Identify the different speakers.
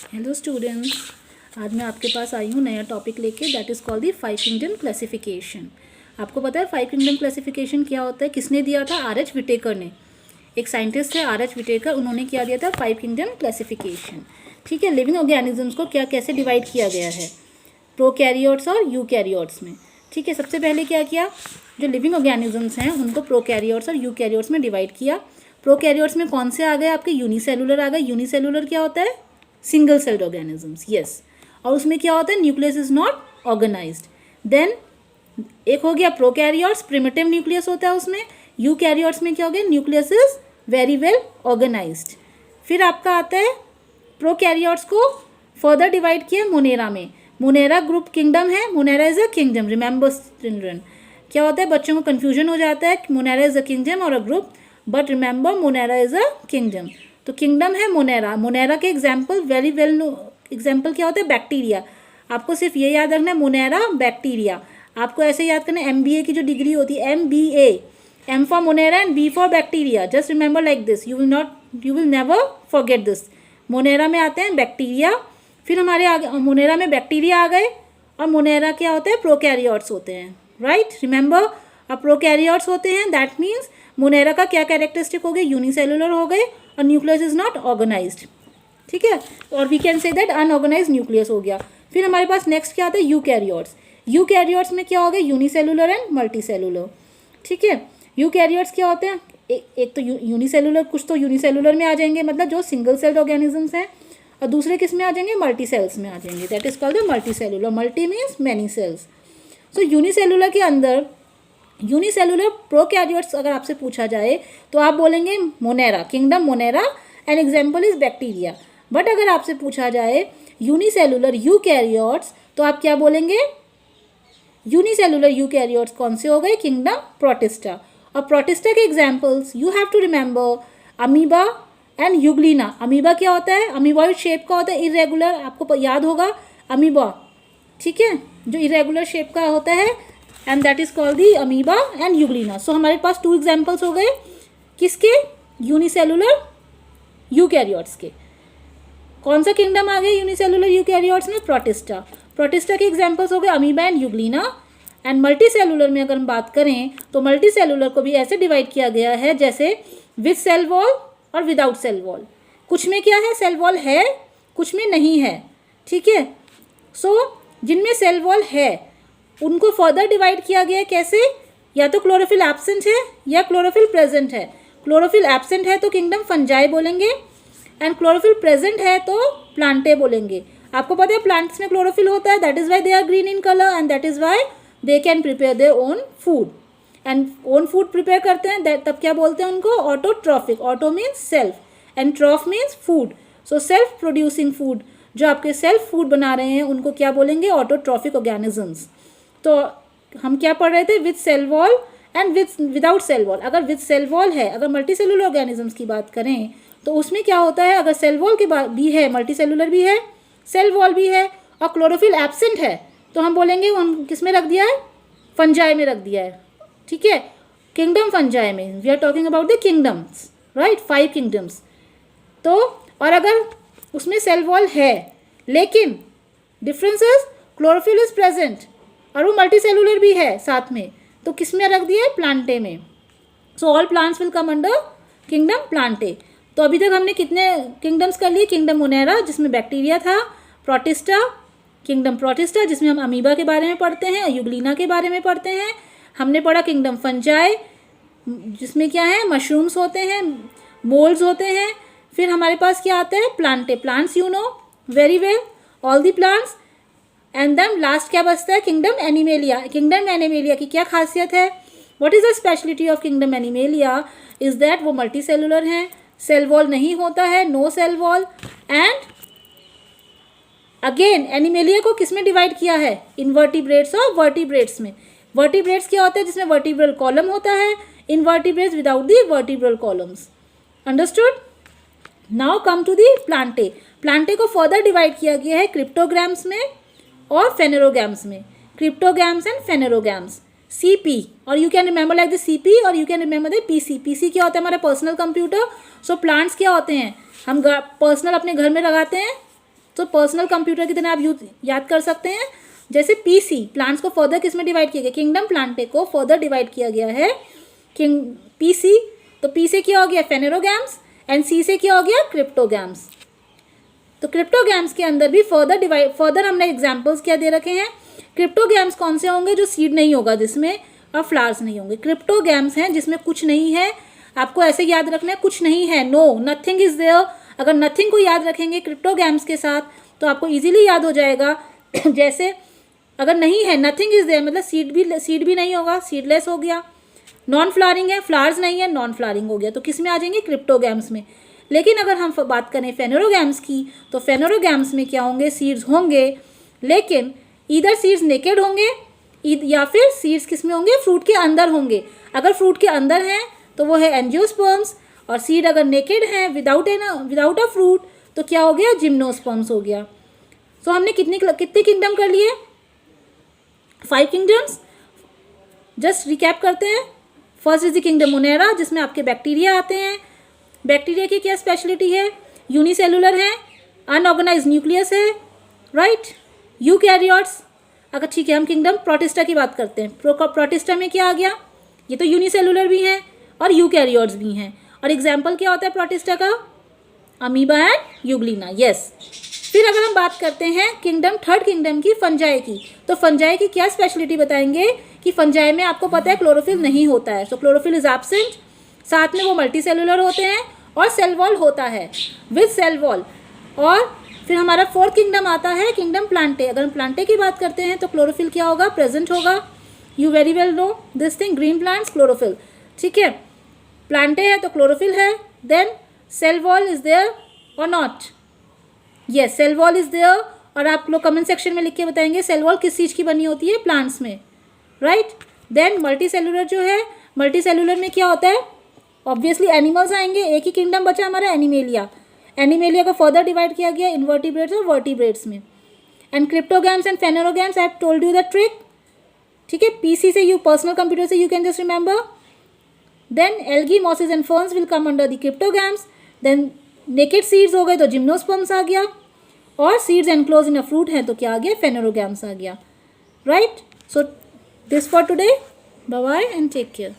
Speaker 1: Hello students, आज मैं आपके पास आई हूँ नया टॉपिक लेके, that is called the 5 kingdom classification. आपको पता है 5 किंगडम क्लासिफिकेशन क्या होता है? किसने दिया था? आर.एच. विटेकर ने। एक साइंटिस्ट है आर.एच. विटेकर, उन्होंने क्या दिया था? 5 किंगडम क्लासिफिकेशन। ठीक है, लिविंग ऑर्गेनिजम्स को क्या कैसे डिवाइड किया गया है प्रोकैरियोट्स और यूकैरियोट्स में। ठीक है, सबसे पहले क्या किया, जो लिविंग ऑर्गेनिजम्स हैं उनको प्रोकैरियोट्स और यूकैरियोट्स में डिवाइड किया। प्रोकैरियोट्स में कौन से आ गए? आपके यूनिसेलुलर आ गए। यूनिसेलुलर क्या होता है? Single celled organisms, yes. और उसमें क्या होता है? Nucleus is not organised. Then एक हो गया प्रोकैरियोट्स, प्रिमिटिव न्यूक्लियस होता है उसमें। यूकैरियोट्स में क्या हो गया? Nucleus is very well organised. फिर आपका आता है प्रोकैरियोट्स को फर्दर डिवाइड किया मोनेरा में। मोनेरा ग्रुप किंगडम है। Monera is a kingdom, remember children. क्या होता है, बच्चों को कन्फ्यूजन हो जाता है, मोनेरा इज अ किंगडम और a group, but remember Monera is a kingdom. तो किंगडम है मोनेरा। मोनेरा के एग्जाम्पल वेरी वेल एग्जाम्पल क्या होता है? बैक्टीरिया। आपको सिर्फ ये याद रखना है, मोनेरा बैक्टीरिया। आपको ऐसे याद करना है, MBA की जो डिग्री होती है, MBA, M for Monera and B for bacteria. Just remember like this, you will never forget this. Monera में आते हैं बैक्टीरिया। फिर हमारे आगे मोनेरा में बैक्टीरिया आ गए, और मोनेरा क्या होते हैं? प्रोकैरियोट्स होते हैं, राइट। रिमेंबर, अब प्रोकैरियोट्स होते हैं, दैट मीन्स मोनेरा का क्या कैरेक्टरिस्टिक हो गए? यूनिसेलुलर हो गए और न्यूक्लियस इज नॉट ऑर्गेनाइज्ड। ठीक है, और we can say that unorganised nucleus हो गया। फिर हमारे पास नेक्स्ट क्या आता है? यूकैरियोट्स। यूकैरियोट्स में क्या हो गए? Unicellular and multicellular. ठीक है, यूकैरियोट्स क्या होते हैं? एक तो यूनिसेलुलर, कुछ तो यूनिसेलुलर में आ जाएंगे, मतलब जो सिंगल सेल्ड ऑर्गेनिजम्स हैं, और दूसरे किस में आ जाएंगे? मल्टी सेल्स में आ जाएंगे, that is called the multicellular. Multi means many cells. So unicellular के अंदर यूनिसेलुलर प्रोकैरियोट्स अगर आपसे पूछा जाए तो आप बोलेंगे Monera, kingdom Monera, an example is bacteria. But अगर आपसे पूछा जाए यूनिसेलुलर यूकैरियोट्स तो आप क्या बोलेंगे? यूनिसेलुलर यूकैरियोट्स कौन से हो गए? Kingdom Protista. और प्रोटिस्टा के examples you have to remember amoeba and Euglena. Amoeba क्या होता है? अमीबॉइड शेप का होता है, इरेगुलर, आपको याद होगा अमीबा। ठीक है, जो इरेगुलर शेप का होता है, and that is called the amoeba and euglena. So हमारे पास 2 एग्जाम्पल्स हो गए, किसके? यूनिसेलुलर यूकैरियोट्स के। कौन सा किंगडम आ गया यूनिसेलुलर यूकैरियोट्स में? प्रोटिस्टा। प्रोटिस्टा के एग्जाम्पल्स हो गए amoeba and Euglena. And multi cellular में अगर हम बात करें तो मल्टी सेलुलर को भी ऐसे डिवाइड किया गया है जैसे विद सेल वॉल और विदाउट सेल वॉल। कुछ में क्या है? सेल वॉल है, कुछ में नहीं है। ठीक है, सो जिनमें सेल वॉल है उनको फर्दर डिवाइड किया गया है, कैसे? या तो क्लोरोफिल एब्सेंट है या क्लोरोफिल प्रेजेंट है। क्लोरोफिल एब्सेंट है तो किंगडम फंजाई बोलेंगे, एंड क्लोरोफिल प्रेजेंट है तो प्लांटे बोलेंगे। आपको पता है प्लांट्स में क्लोरोफिल होता है, that is why they are green in colour, and that is why they can prepare their own food. And own food prepare करते हैं, तब क्या बोलते हैं उनको? Autotrophic. Auto means self and troph means food. So self producing food, जो आपके self food बना रहे हैं उनको क्या बोलेंगे? Autotrophic organisms. तो हम क्या पढ़ रहे थे? With cell wall and without cell wall. अगर विद सेल वॉल है, अगर मल्टी सेलुलर ऑर्गेनिजम्स की बात करें तो उसमें क्या होता है? अगर सेल वॉल के बाद भी है, मल्टी सेलुलर भी है, सेल वॉल भी है, और क्लोरोफिल एब्सेंट है, तो हम बोलेंगे हम किस में रख दिया है? फंजाई में रख दिया है। ठीक है, किंगडम फंजाई में। We are talking about the kingdoms, right, 5 kingdoms. तो और अगर उसमें सेल वॉल है लेकिन डिफरेंसेस, क्लोरोफिल इज प्रेजेंट और वो मल्टी सेलुलर भी है साथ में, तो किस में रख दिया है? प्लांटे में। So all plants will come under kingdom Plantae. तो अभी तक हमने कितने किंगडम्स कर लिए? किंगडम मोनेरा जिसमें बैक्टीरिया था, प्रोटिस्टा, किंगडम प्रोटिस्टा जिसमें हम अमीबा के बारे में पढ़ते हैं, यूग्लिना के बारे में पढ़ते हैं। हमने पढ़ा किंगडम फंजाई जिसमें क्या है? मशरूम्स होते हैं, मोल्ड्स होते हैं। फिर हमारे पास क्या आता है? Plantae. Plants you know very well, all the plants. And then last क्या बचता है? Kingdom animalia. किंगडम एनिमेलिया की क्या खासियत है? What is the speciality of kingdom Animalia? Is that वो मल्टी सेलुलर हैं, सेल वॉल नहीं होता है, no cell wall. And again Animalia को किस में डिवाइड किया है? इनवर्टिब्रेट्स और वर्टिब्रेट्स में। वर्टिब्रेट्स क्या होता है? जिसमें वर्टिब्रल कॉलम होता है, invertebrates without the vertebral columns. Understood? Now come to the Plantae. Plantae को फर्दर डिवाइड किया गया है क्रिप्टोग्राम्स में और फेनेरोगैम्स में। क्रिप्टोगैम्स एंड फेनेरोगैम्स, CP, और you can remember like the CP और you can remember the PC। PC क्या होता है? हमारा पर्सनल कंप्यूटर। सो प्लांट्स क्या होते हैं? हम पर्सनल अपने घर में लगाते हैं, तो पर्सनल कंप्यूटर की तरह आप याद कर सकते हैं। जैसे पीसी, प्लांट्स को फर्दर किस में डिवाइड किया गया, किंगडम प्लांटे को फर्दर डिवाइड किया गया है पीसी, तो पी से क्या हो गया फेनेरोगैम्स एंड सी से क्या हो गया क्रिप्टोगैम्स। तो क्रिप्टोगैम्स के अंदर भी फर्दर हमने एग्जांपल्स क्या दे रखे हैं। क्रिप्टोगैम्स कौन से होंगे, जो सीड नहीं होगा जिसमें और फ्लावर्स नहीं होंगे। क्रिप्टोगैम्स हैं जिसमें कुछ नहीं है, आपको ऐसे याद रखना है कुछ नहीं है, नो नथिंग इज देयर। अगर नथिंग को याद रखेंगे क्रिप्टोगैम्स के साथ तो आपको इजीली याद हो जाएगा। जैसे अगर नहीं है नथिंग इज देयर मतलब सीड भी नहीं होगा, सीडलेस हो गया। नॉन फ्लावरिंग है, फ्लावर्स नहीं है, नॉन फ्लावरिंग हो गया, तो किस में आ जाएंगे क्रिप्टोगैम्स में। लेकिन अगर हम बात करें फेनेरोगैम्स की तो फेनेरोगैम्स में क्या होंगे, सीड्स होंगे, लेकिन इधर सीड्स नेकेड होंगे या फिर सीड्स किस में होंगे, फ्रूट के अंदर होंगे। अगर फ्रूट के अंदर हैं तो वो है एंजियोस्पर्म्स, और सीड अगर नेकेड हैं विदाउट अ फ्रूट तो क्या हो गया, जिम्नोस्पर्म्स हो गया। सो हमने कितने किंगडम कर लिए, 5 किंगडम्स। जस्ट रिकैप करते हैं। First is the kingdom Monera जिसमें आपके बैक्टीरिया आते हैं। बैक्टीरिया की क्या स्पेशलिटी है, यूनिसेलुलर है, अनऑर्गेनाइज न्यूक्लियस है, राइट। यूकैरियोट्स, अगर ठीक है हम किंगडम प्रोटिस्टा की बात करते हैं। प्रोटिस्टा में क्या आ गया, ये तो यूनिसेलुलर भी हैं और यूकैरियोट्स भी हैं। और एग्जाम्पल क्या होता है प्रोटिस्टा का, अमीबा एंड यूग्लिना, यस। फिर अगर हम बात करते हैं थर्ड किंगडम की, फंजाई की, तो फंजाई की क्या स्पेशलिटी बताएंगे कि फंजाई में आपको पता है क्लोरोफिल नहीं होता है, सो क्लोरोफिल इज एब्सेंट। साथ में वो मल्टी सेलुलर होते हैं और सेल वॉल होता है विद सेल वॉल। और फिर हमारा फोर्थ किंगडम आता है किंगडम प्लांटे। अगर हम प्लांटे की बात करते हैं तो क्लोरोफिल क्या होगा, प्रेजेंट होगा। You very well know this thing, green plants chlorophyll, ठीक है। प्लांटे है तो क्लोरोफिल है, then cell wall is there और not, yes cell wall is there. और आप लोग कमेंट सेक्शन में लिख के बताएंगे सेल वॉल किस चीज़ की बनी होती है, प्लांट्स में, राइट। देन मल्टी सेलुलर जो है, मल्टी सेलुलर में क्या होता है, ऑब्वियसली एनिमल्स आएंगे। एक ही किंगडम बचा हमारा एनिमेलिया, एनिमेलिया को फर्दर डिवाइड किया गया इनवर्टिब्रेट्स और वर्टिब्रेट्स में। And cryptogams and phanerogams I have told you the trick, ठीक है। पीसी से यू पर्सनल कंप्यूटर से you can just remember. Then algae mosses and ferns will come under the cryptogams. Then naked seeds हो गए तो gymnosperms आ गया, और seeds enclose in a fruit है तो क्या आ गया, फेनेरोगैम्स आ गया, right. So this for today, bye bye and take care.